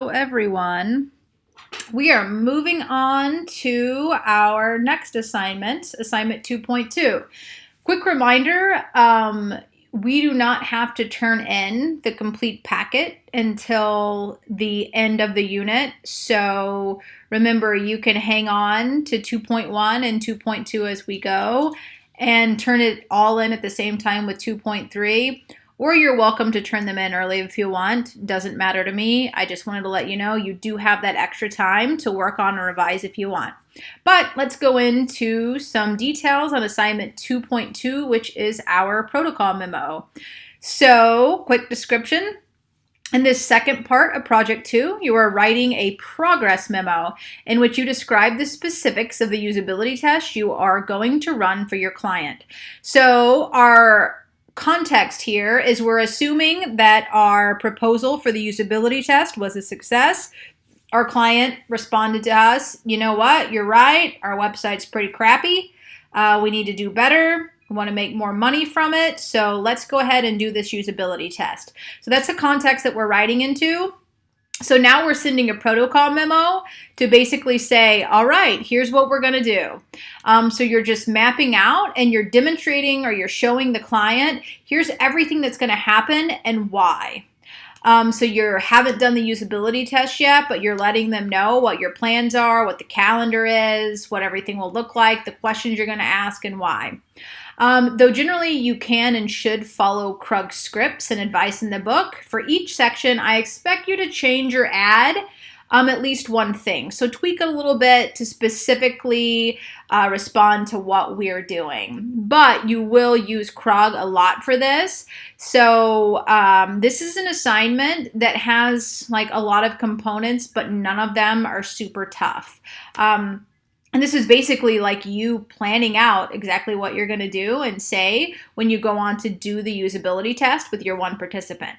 Everyone, we are moving on to our next assignment, assignment 2.2. Quick reminder, we do not have to turn in the complete packet until the end of the unit. So remember, you can hang on to 2.1 and 2.2 as we go and turn it all in at the same time with 2.3. Or you're welcome to turn them in early if you want. Doesn't matter to me. I just wanted to let you know you do have that extra time to work on and revise if you want. But let's go into some details on assignment 2.2, which is our protocol memo. So, quick description. In this second part of Project 2, you are writing a progress memo in which you describe the specifics of the usability test you are going to run for your client. So, our context here is we're assuming that our proposal for the usability test was a success. Our client responded to us, you know what, you're right, our website's pretty crappy. We need to do better. We want to make more money from it. So let's go ahead and do this usability test. So that's the context that we're writing into. So now we're sending a protocol memo to basically say, all right, here's what we're going to do. So you're just mapping out and you're demonstrating or you're showing the client, here's everything that's going to happen and why. So you haven't done the usability test yet, but you're letting them know what your plans are, what the calendar is, what everything will look like, the questions you're going to ask, and why. Though generally you can and should follow Krug's scripts and advice in the book, for each section I expect you to change your ad at least one thing. So tweak it a little bit to specifically respond to what we're doing. But you will use Krug a lot for this. So this is an assignment that has like a lot of components, but none of them are super tough. And this is basically like you planning out exactly what you're going to do and say when you go on to do the usability test with your one participant.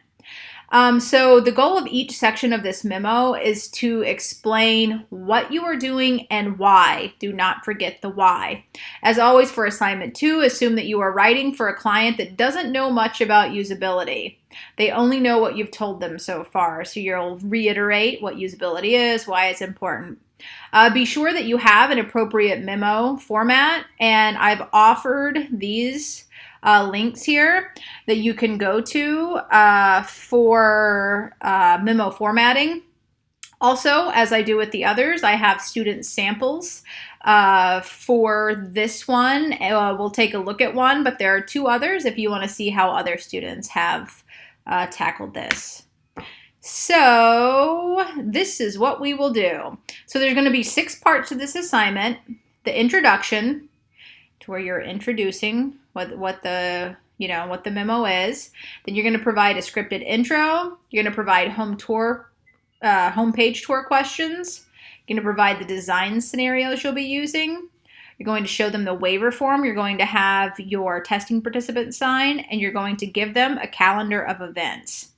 So the goal of each section of this memo is to explain what you are doing and why. Do not forget the why. As always for assignment 2, assume that you are writing for a client that doesn't know much about usability. They only know what you've told them so far. So you'll reiterate what usability is, why it's important. Be sure that you have an appropriate memo format, and I've offered these links here that you can go to for memo formatting. Also, as I do with the others, I have student samples for this one. We'll take a look at one, but there are 2 others if you want to see how other students have tackled this. So this is what we will do. So there's going to be 6 parts to this assignment. The introduction, to where you're introducing what the memo is. Then you're going to provide a scripted intro. You're going to provide homepage tour questions. You're going to provide the design scenarios you'll be using. You're going to show them the waiver form. You're going to have your testing participant sign, and you're going to give them a calendar of events.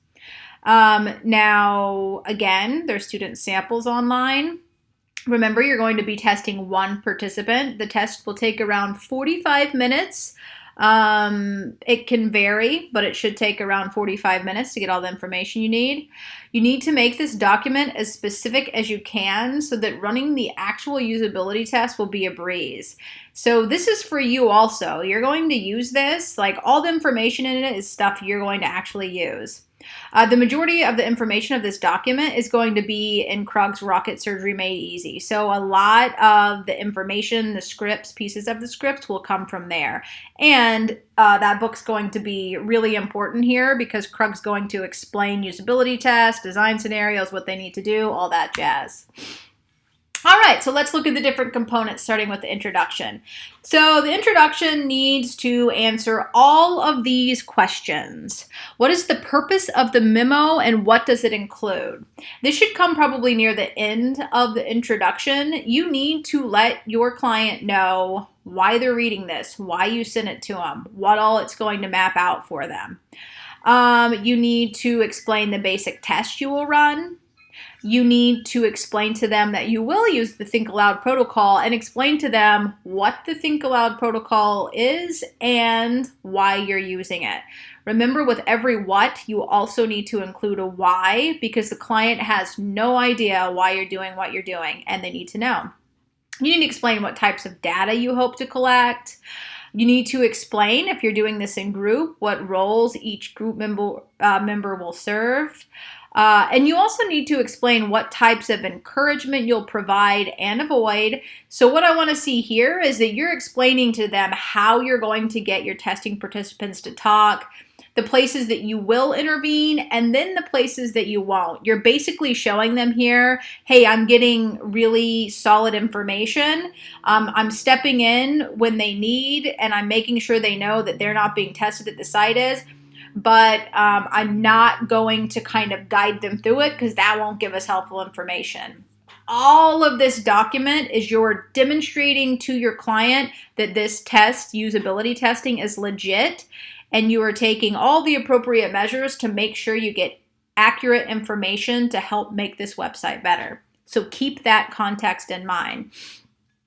Now, again, there's student samples online. Remember, you're going to be testing one participant. The test will take around 45 minutes. It can vary, but it should take around 45 minutes to get all the information you need. You need to make this document as specific as you can so that running the actual usability test will be a breeze. So this is for you also. You're going to use this, like all the information in it is stuff you're going to actually use. The majority of the information of this document is going to be in Krug's Rocket Surgery Made Easy. So a lot of the information, the scripts, pieces of the scripts will come from there. And that book's going to be really important here because Krug's going to explain usability tests, design scenarios, what they need to do, all that jazz. All right, so let's look at the different components starting with the introduction. So the introduction needs to answer all of these questions. What is the purpose of the memo and what does it include? This should come probably near the end of the introduction. You need to let your client know why they're reading this, why you sent it to them, what all it's going to map out for them. You need to explain the basic test you will run. You need to explain to them that you will use the Think Aloud protocol and explain to them what the Think Aloud protocol is and why you're using it. Remember, with every what, you also need to include a why, because the client has no idea why you're doing what you're doing and they need to know. You need to explain what types of data you hope to collect. You need to explain, if you're doing this in group, what roles each group member will serve. And you also need to explain what types of encouragement you'll provide and avoid. So what I want to see here is that you're explaining to them how you're going to get your testing participants to talk, the places that you will intervene, and then the places that you won't. You're basically showing them here, hey, I'm getting really solid information. I'm stepping in when they need, and I'm making sure they know that they're not being tested at the site is. But I'm not going to kind of guide them through it because that won't give us helpful information. All of this document is you're demonstrating to your client that this test, usability testing, is legit, and you are taking all the appropriate measures to make sure you get accurate information to help make this website better. So keep that context in mind.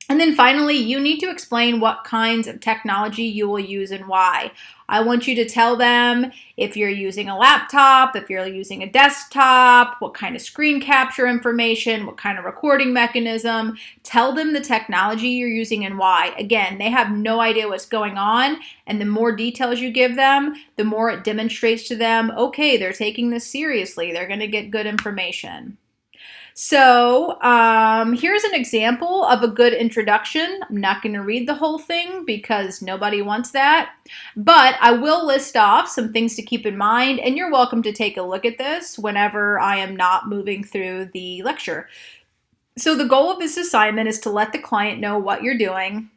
And then finally, you need to explain what kinds of technology you will use and why. I want you to tell them if you're using a laptop, if you're using a desktop, what kind of screen capture information, what kind of recording mechanism. Tell them the technology you're using and why. Again, they have no idea what's going on, and the more details you give them, the more it demonstrates to them, okay, they're taking this seriously. They're going to get good information. So here's an example of a good introduction. I'm not going to read the whole thing because nobody wants that, but I will list off some things to keep in mind, and you're welcome to take a look at this whenever I am not moving through the lecture. So the goal of this assignment is to let the client know what you're doing.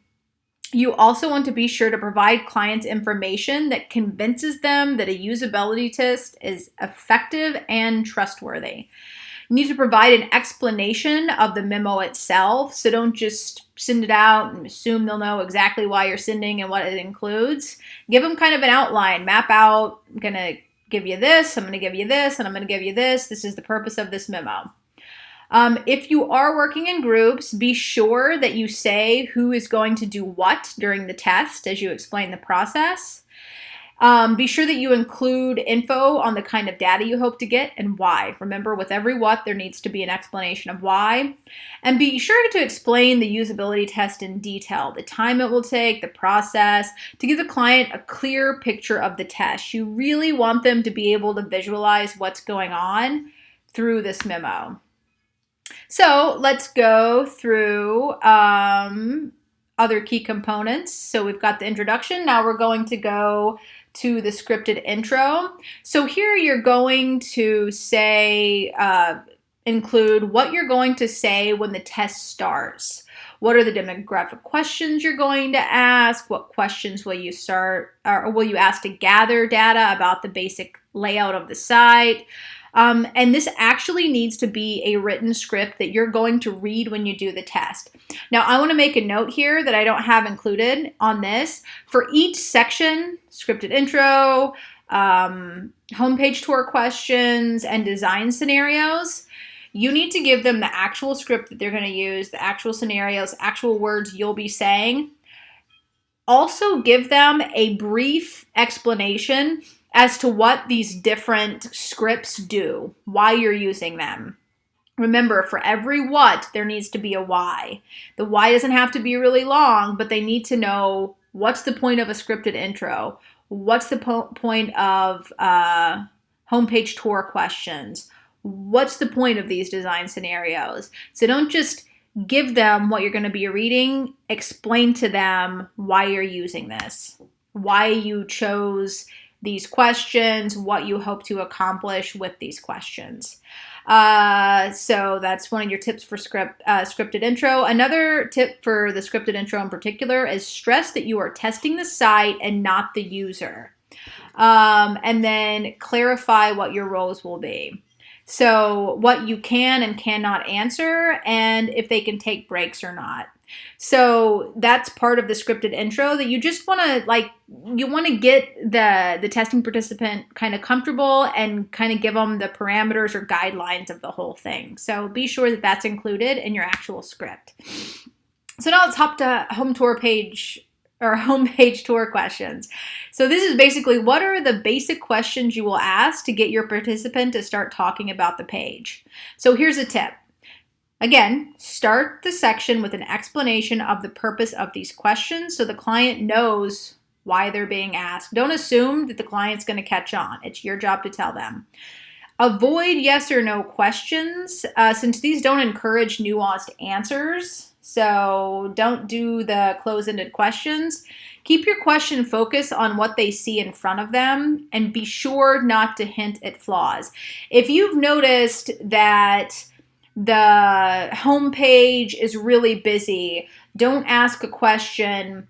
You also want to be sure to provide clients information that convinces them that a usability test is effective and trustworthy. You need to provide an explanation of the memo itself, so don't just send it out and assume they'll know exactly why you're sending and what it includes. Give them kind of an outline, map out, I'm going to give you this, I'm going to give you this, and I'm going to give you this. This is the purpose of this memo. If you are working in groups, be sure that you say who is going to do what during the test as you explain the process. Be sure that you include info on the kind of data you hope to get and why. Remember, with every what, there needs to be an explanation of why. And be sure to explain the usability test in detail, the time it will take, the process, to give the client a clear picture of the test. You really want them to be able to visualize what's going on through this memo. So let's go through other key components. So we've got the introduction. Now we're going to go to the scripted intro. So here you're going to say, include what you're going to say when the test starts. What are the demographic questions you're going to ask? What questions will you start, or will you ask to gather data about the basic layout of the site? And this actually needs to be a written script that you're going to read when you do the test. Now, I want to make a note here that I don't have included on this. For each section, scripted intro, homepage tour questions, and design scenarios, you need to give them the actual script that they're going to use, the actual scenarios, actual words you'll be saying. Also give them a brief explanation as to what these different scripts do, why you're using them. Remember, for every what, there needs to be a why. The why doesn't have to be really long, but they need to know what's the point of a scripted intro, what's the point of homepage tour questions, what's the point of these design scenarios. So don't just give them what you're going to be reading, explain to them why you're using this, why you chose these questions, what you hope to accomplish with these questions. So that's one of your tips for scripted intro. Another tip for the scripted intro in particular is stress that you are testing the site and not the user. And then clarify what your roles will be. So what you can and cannot answer, and if they can take breaks or not. So that's part of the scripted intro that you just want to you want to get the testing participant kind of comfortable and kind of give them the parameters or guidelines of the whole thing. So be sure that that's included in your actual script. So now let's hop to homepage tour questions. So this is basically, what are the basic questions you will ask to get your participant to start talking about the page? So here's a tip. Again, start the section with an explanation of the purpose of these questions so the client knows why they're being asked. Don't assume that the client's going to catch on. It's your job to tell them. Avoid yes or no questions since these don't encourage nuanced answers. So don't do the close-ended questions. Keep your question focused on what they see in front of them and be sure not to hint at flaws. If you've noticed that the homepage is really busy, don't ask a question,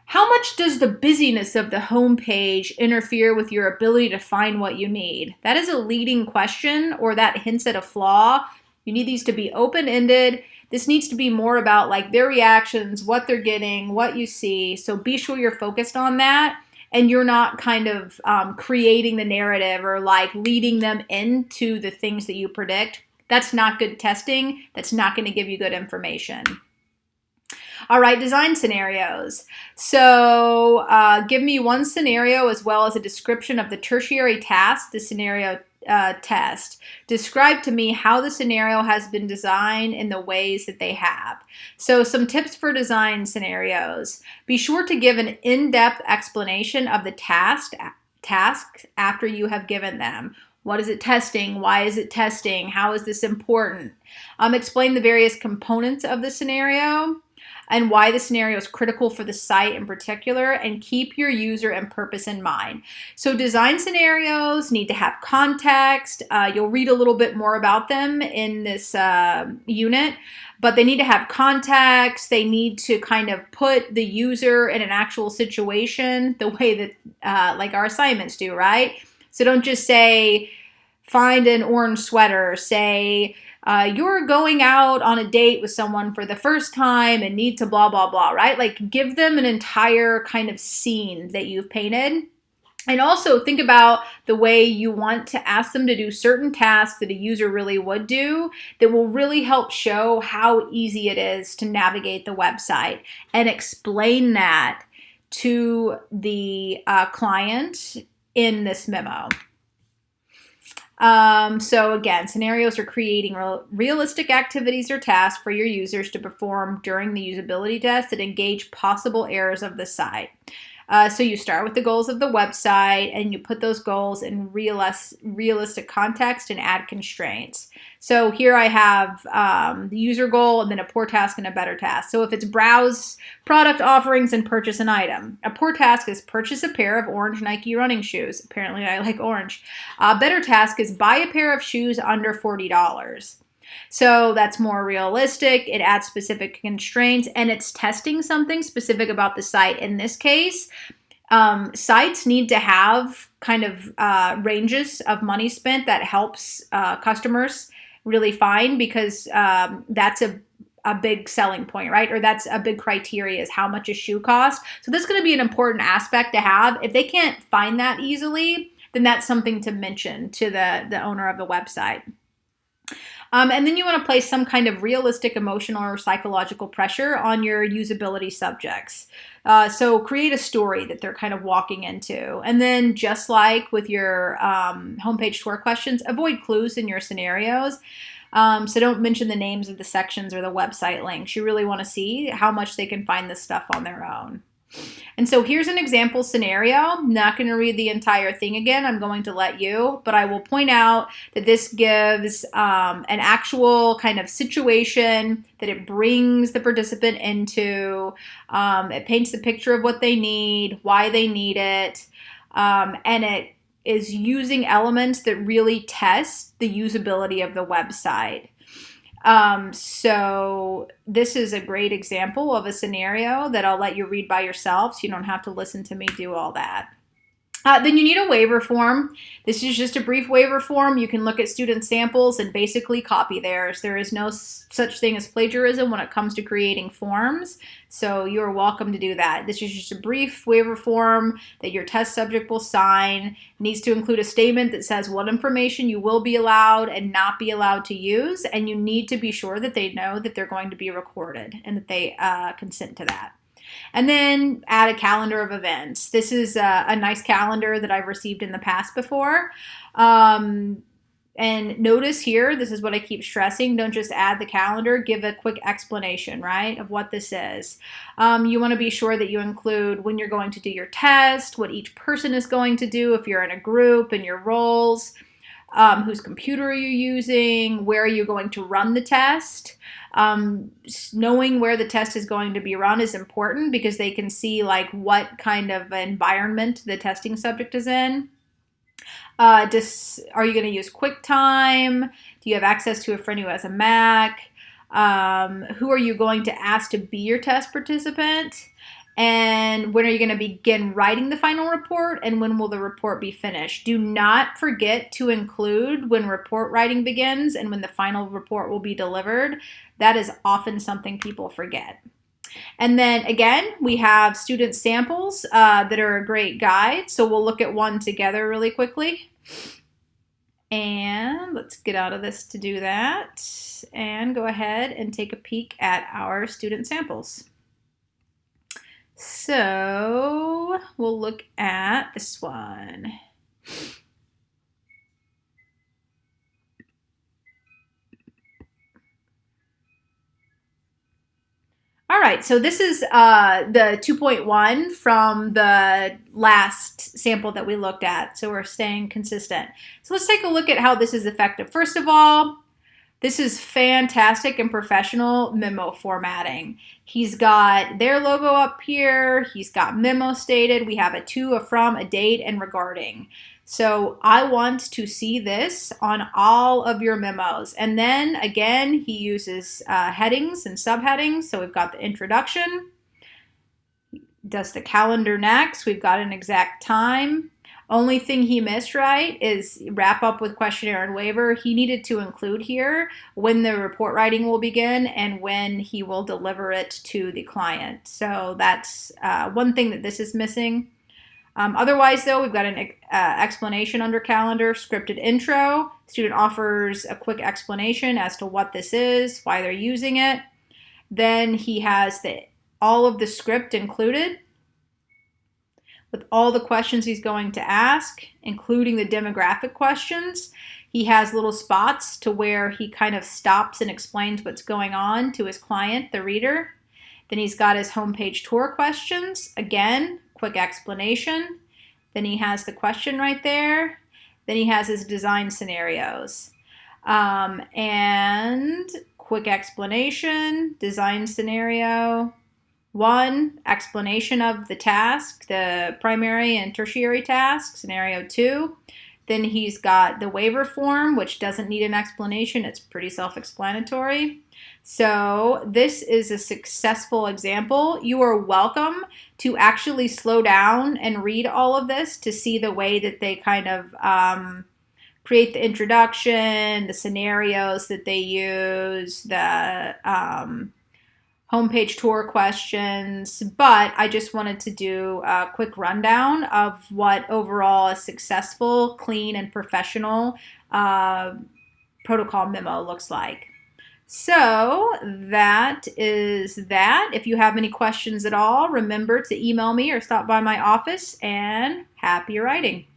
how much does the busyness of the homepage interfere with your ability to find what you need? That is a leading question, or that hints at a flaw. You need these to be open-ended. This needs to be more about like their reactions, what they're getting, what you see. So be sure you're focused on that and you're not kind of creating the narrative or like leading them into the things that you predict. That's not good testing. That's not going to give you good information. All right, design scenarios. So give me one scenario as well as a description of the tertiary task, the scenario test. Describe to me how the scenario has been designed in the ways that they have. So some tips for design scenarios. Be sure to give an in-depth explanation of the tasks after you have given them. What is it testing? Why is it testing? How is this important? Explain the various components of the scenario and why the scenario is critical for the site in particular, and keep your user and purpose in mind. So design scenarios need to have context. You'll read a little bit more about them in this unit, but they need to have context. They need to kind of put the user in an actual situation the way that like our assignments do, right? So don't just say, find an orange sweater. Say, you're going out on a date with someone for the first time and need to blah, blah, blah, right? Like give them an entire kind of scene that you've painted. And also think about the way you want to ask them to do certain tasks that a user really would do that will really help show how easy it is to navigate the website, and explain that to the client in this memo. So again, scenarios are creating realistic activities or tasks for your users to perform during the usability test that engage possible errors of the site. So you start with the goals of the website and you put those goals in realistic context and add constraints. So here I have the user goal and then a poor task and a better task. So if it's browse product offerings and purchase an item, a poor task is purchase a pair of orange Nike running shoes. Apparently I like orange. A better task is buy a pair of shoes under $40. So that's more realistic. It adds specific constraints and it's testing something specific about the site. In this case, sites need to have kind of ranges of money spent that helps customers really find, because that's a big selling point, right? Or that's a big criteria, is how much a shoe costs. So this is going to be an important aspect to have. If they can't find that easily, then that's something to mention to the owner of the website. And then you want to place some kind of realistic emotional or psychological pressure on your usability subjects. So create a story that they're kind of walking into. And then just like with your homepage tour questions, avoid clues in your scenarios. So don't mention the names of the sections or the website links. You really want to see how much they can find this stuff on their own. And so here's an example scenario. I'm not going to read the entire thing again. I'm going to let you, but I will point out that this gives an actual kind of situation that it brings the participant into. It paints the picture of what they need, why they need it, and it is using elements that really test the usability of the website. So this is a great example of a scenario that I'll let you read by yourself, so you don't have to listen to me do all that. Then you need a waiver form. This is just a brief waiver form. You can look at student samples and basically copy theirs. There is no such thing as plagiarism when it comes to creating forms, so you're welcome to do that. This is just a brief waiver form that your test subject will sign. It needs to include a statement that says what information you will be allowed and not be allowed to use, and you need to be sure that they know that they're going to be recorded and that they consent to that. And then add a calendar of events. This is a nice calendar that I've received in the past before. And notice here, this is what I keep stressing, don't just add the calendar, give a quick explanation, right, of what this is. You want to be sure that you include when you're going to do your test, what each person is going to do if you're in a group, and your roles, whose computer are you using, where are you going to run the test. Knowing where the test is going to be run is important because they can see like what kind of environment the testing subject is in. Are you going to use QuickTime? Do you have access to a friend who has a Mac? Who are you going to ask to be your test participant? And when are you going to begin writing the final report, and when will the report be finished? Do not forget to include when report writing begins and when the final report will be delivered. That is often something people forget. And then again, we have student samples that are a great guide. So we'll look at one together really quickly. And let's get out of this to do that and go ahead and take a peek at our student samples. So we'll look at this one. All right, so this is the 2.1 from the last sample that we looked at. So we're staying consistent. So let's take a look at how this is effective. First of all, this is fantastic and professional memo formatting. He's got their logo up here. He's got memo stated. We have a to, a from, a date, and regarding. So I want to see this on all of your memos. And then again, he uses headings and subheadings. So we've got the introduction. Does the calendar next. We've got an exact time. Only thing he missed, right, is wrap up with questionnaire and waiver. He needed to include here when the report writing will begin and when he will deliver it to the client. So that's one thing that this is missing. Otherwise, though, we've got an explanation under calendar, scripted intro. Student offers a quick explanation as to what this is, why they're using it. Then he has all of the script included, with all the questions he's going to ask, including the demographic questions. He has little spots to where he kind of stops and explains what's going on to his client, the reader. Then he's got his homepage tour questions. Again, quick explanation. Then he has the question right there. Then he has his design scenarios. And quick explanation, design scenario. 1, explanation of the task, the primary and tertiary task, scenario 2. Then he's got the waiver form, which doesn't need an explanation. It's pretty self-explanatory. So this is a successful example. You are welcome to actually slow down and read all of this to see the way that they kind of create the introduction, the scenarios that they use, the homepage tour questions, but I just wanted to do a quick rundown of what overall a successful, clean, and professional protocol memo looks like. So that is that. If you have any questions at all, remember to email me or stop by my office, and happy writing.